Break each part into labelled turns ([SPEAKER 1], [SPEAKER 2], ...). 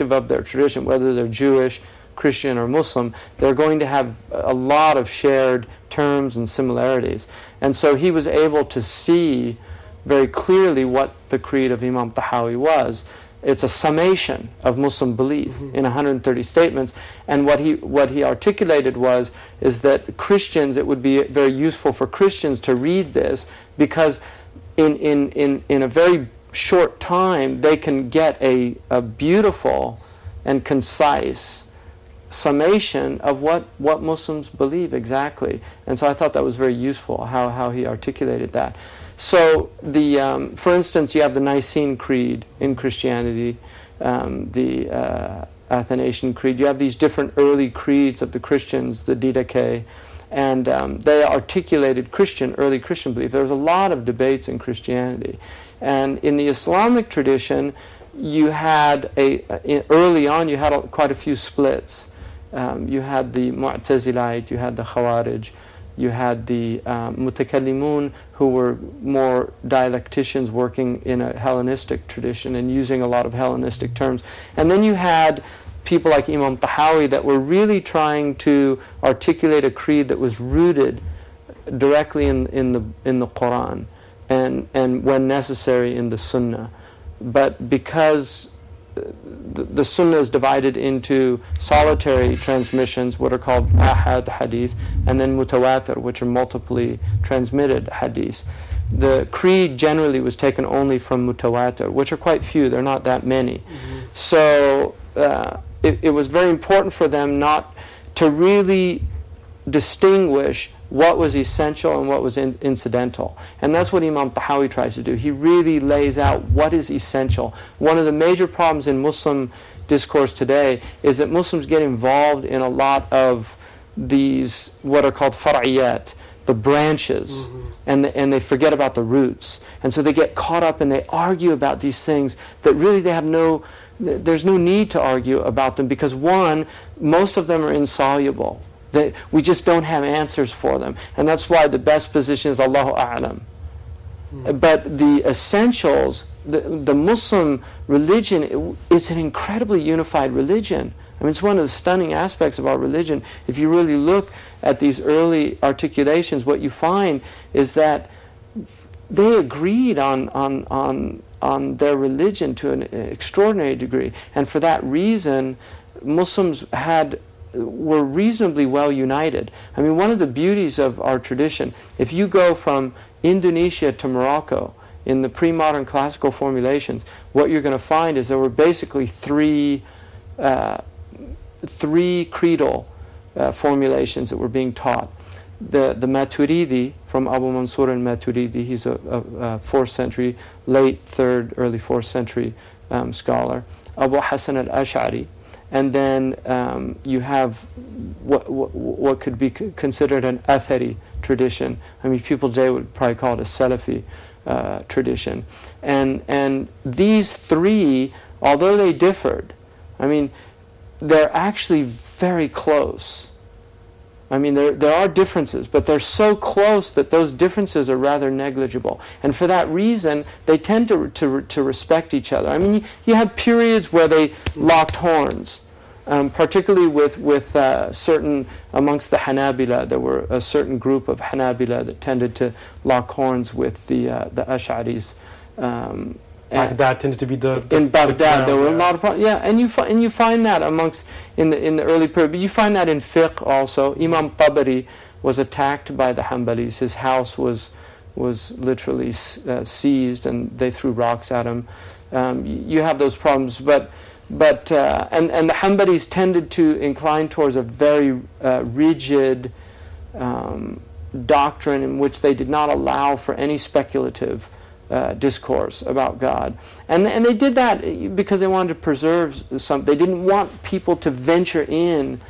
[SPEAKER 1] irrespective of their tradition, whether they're Jewish, Christian, or Muslim, they're going to have a lot of shared terms and similarities. And so he was able to see very clearly what the creed of Imam Tahawi was. It's a summation of Muslim belief in 130 statements. And what he articulated is that Christians, it would be very useful for Christians to read this, because in a very short time they can get a beautiful and concise summation of what Muslims believe exactly. And so I thought that was very useful, how he articulated that. So for instance, you have the Nicene Creed in Christianity, the Athanasian Creed. You have these different early creeds of the Christians, the Didache, and they articulated early Christian belief. There was a lot of debates in Christianity. And in the Islamic tradition, you had early on you had quite a few splits. You had the Mu'tazilite, you had the Khawarij, you had the Mutakallimun, who were more dialecticians working in a Hellenistic tradition and using a lot of Hellenistic terms. And then you had people like Imam Tahawi that were really trying to articulate a creed that was rooted directly in the Quran and when necessary in the Sunnah. But because the Sunnah is divided into solitary transmissions, what are called ahad hadith, and then mutawatir, which are multiply transmitted hadiths. The creed generally was taken only from mutawatir, which are quite few, they're not that many. So it was very important for them not to really distinguish what was essential and what was incidental. And that's what Imam Tahawi tries to do. He really lays out what is essential. One of the major problems in Muslim discourse today is that Muslims get involved in a lot of these, what are called far'iyat, the branches, and they forget about the roots. And so they get caught up and they argue about these things that really there's no need to argue about them, because one, most of them are insoluble. We just don't have answers for them. And that's why the best position is Allahu A'lam. But the essentials, the Muslim religion, it's an incredibly unified religion. I mean, it's one of the stunning aspects of our religion. If you really look at these early articulations, what you find is that they agreed on their religion to an extraordinary degree. And for that reason, Muslims were reasonably well united. I mean, one of the beauties of our tradition, if you go from Indonesia to Morocco in the pre-modern classical formulations, what you're going to find is there were basically three creedal formulations that were being taught. The Maturidi, from Abu Mansur al-Maturidi, he's a 4th century, late 3rd, early 4th century scholar. Abu Hassan al-Ash'ari. And then you have what could be considered an Athari tradition. I mean, people today would probably call it a Salafi tradition. And these three, although they differed, I mean, they're actually very close. I mean, there are differences, but they're so close that those differences are rather negligible. And for that reason, they tend to respect each other. I mean, you have periods where they locked horns, particularly with certain, amongst the Hanabila, there were a certain group of Hanabila that tended to lock horns with the Ash'aris.
[SPEAKER 2] Baghdad tended to be
[SPEAKER 1] in Baghdad there were a lot of problems. Yeah, and you find that amongst in the early period. But you find that in fiqh also. Imam Tabari was attacked by the Hanbalis. His house was literally seized, and they threw rocks at him. You have those problems, but and the Hanbalis tended to incline towards a very rigid doctrine in which they did not allow for any speculative discourse about God. And they did that because they wanted to preserve some. They didn't want people to venture in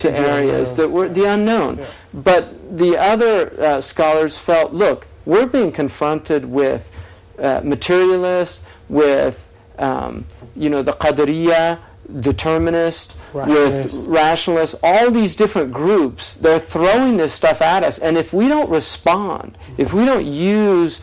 [SPEAKER 1] to areas that were the unknown. Yeah. But the other scholars felt, look, we're being confronted with materialists, with the Qadariyya, determinists, with rationalists, all these different groups. They're throwing this stuff at us. And if we don't respond, if we don't use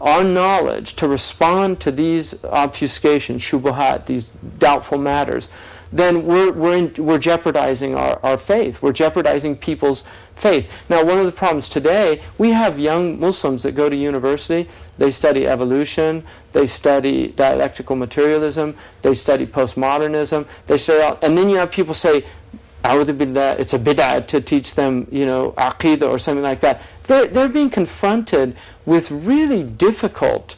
[SPEAKER 1] our knowledge to respond to these obfuscations, shubuhat, these doubtful matters, then we're jeopardizing our faith. We're jeopardizing people's faith. Now, one of the problems today, we have young Muslims that go to university, they study evolution, they study dialectical materialism, they study postmodernism, they study, and then you have people say, "A'udhu billah, it's a bid'ah to teach them, aqeedah or something like that." They're being confronted with really difficult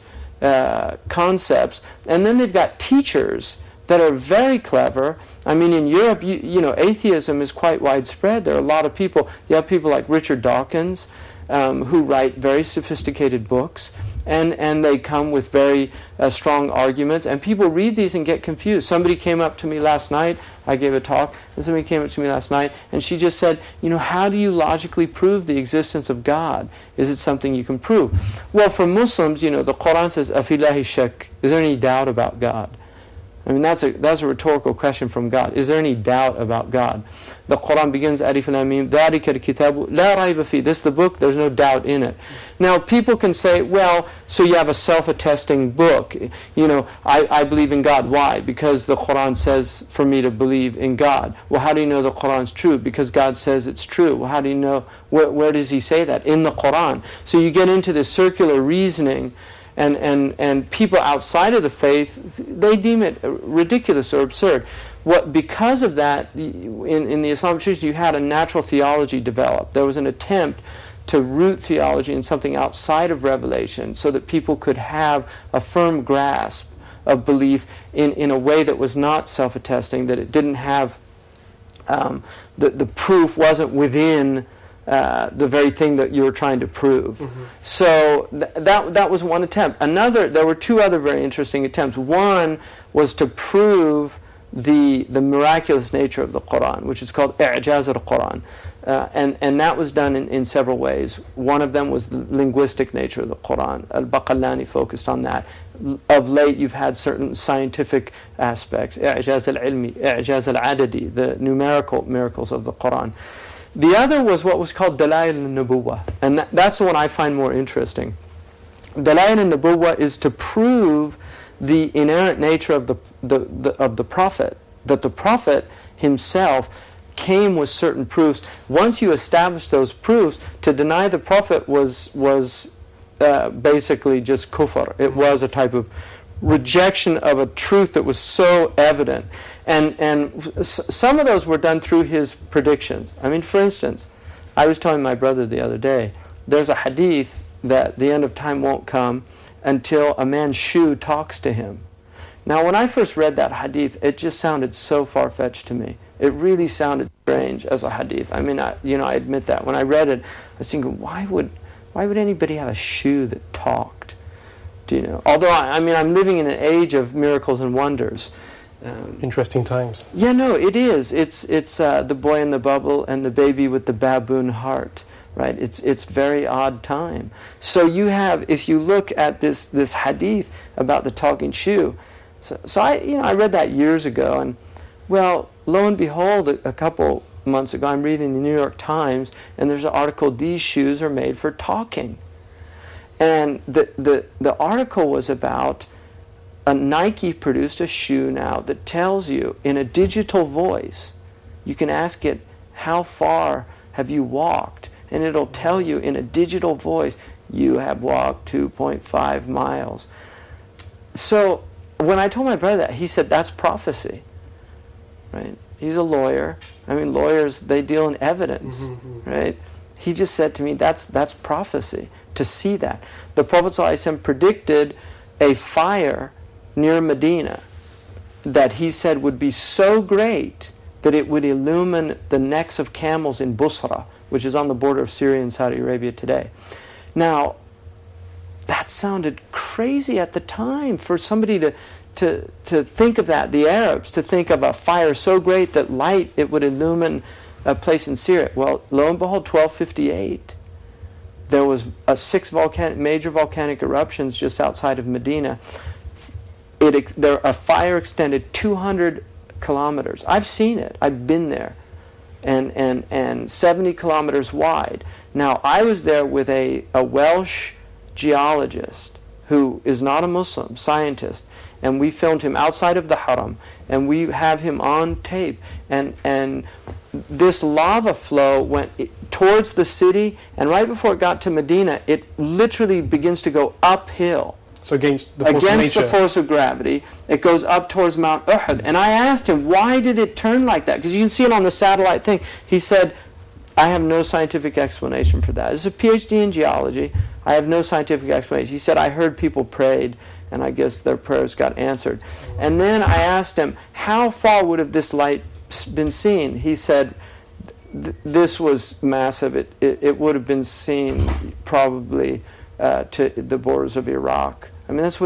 [SPEAKER 1] concepts, and then they've got teachers that are very clever. I mean, in Europe, atheism is quite widespread. There are a lot of people. You have people like Richard Dawkins, who write very sophisticated books, and they come with very strong arguments, and people read these and get confused. Somebody came up to me last night, I gave a talk, and somebody came up to me last night, and she just said, how do you logically prove the existence of God? Is it something you can prove? Well, for Muslims, the Quran says, "Afillahi shak." Is there any doubt about God? I mean, that's a rhetorical question from God. Is there any doubt about God? The Quran begins, Alif Lam Mim, ذَلِكَ الْكِتَابُ لَا رَيْبَ فِيهِ. This is the book, there's no doubt in it. Now, people can say, well, so you have a self-attesting book. I believe in God. Why? Because the Quran says for me to believe in God. Well, how do you know the Quran's true? Because God says it's true. Well, how do you know? Where does He say that? In the Quran. So you get into this circular reasoning, and people outside of the faith, they deem it ridiculous or absurd. Because of that, in the Islamic tradition, you had a natural theology develop. There was an attempt to root theology in something outside of revelation so that people could have a firm grasp of belief in a way that was not self-attesting, that it didn't have, the proof wasn't within the very thing that you were trying to prove. Mm-hmm. So that was one attempt. There were two other very interesting attempts. One was to prove the miraculous nature of the Quran, which is called I'jaz al-Quran. And that was done in several ways. One of them was the linguistic nature of the Quran. Al-Baqallani focused on that. Of late, you've had certain scientific aspects, I'jaz al-Ilmi, I'jaz al-Adadi, the numerical miracles of the Quran. The other was what was called Dalail al-Nubuwwah, and that's the one I find more interesting. Dalail al-Nubuwwah is to prove the inherent nature of the prophet, that the prophet himself came with certain proofs. Once you establish those proofs, to deny the prophet was basically just kufr. It was a type of rejection of a truth that was so evident. And some of those were done through his predictions. I mean, for instance, I was telling my brother the other day, there's a hadith that the end of time won't come until a man's shoe talks to him. Now, when I first read that hadith, it just sounded so far-fetched to me. It really sounded strange as a hadith. I mean, I admit that. When I read it, I was thinking, why would anybody have a shoe that talked? Although, I'm living in an age of miracles and wonders.
[SPEAKER 2] Interesting times.
[SPEAKER 1] Yeah, no, it is. It's the boy in the bubble and the baby with the baboon heart, right? It's very odd time. So you have, if you look at this hadith about the talking shoe, so I read that years ago, and well, lo and behold, a couple months ago, I'm reading the New York Times, and there's an article, "These shoes are made for talking." And the article was about Nike produced a shoe now that tells you in a digital voice, you can ask it, how far have you walked? And it'll tell you in a digital voice, you have walked 2.5 miles. So when I told my brother that, he said, that's prophecy, right? He's a lawyer. I mean, lawyers, they deal in evidence, right? He just said to me, that's prophecy, to see that. The Prophet ﷺ predicted a fire near Medina that he said would be so great that it would illumine the necks of camels in Busra, which is on the border of Syria and Saudi Arabia today. Now, that sounded crazy at the time for somebody to think of that, the Arabs, to think of a fire so great that it would illumine a place in Syria. Well, lo and behold, 1258, there was 6 major volcanic eruptions just outside of Medina. A fire extended 200 kilometers. I've seen it. I've been there. And 70 kilometers wide. Now, I was there with a Welsh geologist who is not a Muslim, scientist, and we filmed him outside of the haram, and we have him on tape, and this lava flow went towards the city, and right before it got to Medina, it literally begins to go uphill.
[SPEAKER 2] So against the force of nature.
[SPEAKER 1] The force of gravity, it goes up towards Mount Uhud. And I asked him, why did it turn like that? Because you can see it on the satellite thing. He said, I have no scientific explanation for that. This is a PhD in geology. I have no scientific explanation. He said, I heard people prayed, and I guess their prayers got answered. And then I asked him, how far would have this light been seen? He said, this was massive. It would have been seen probably to the borders of Iraq. I mean, that's what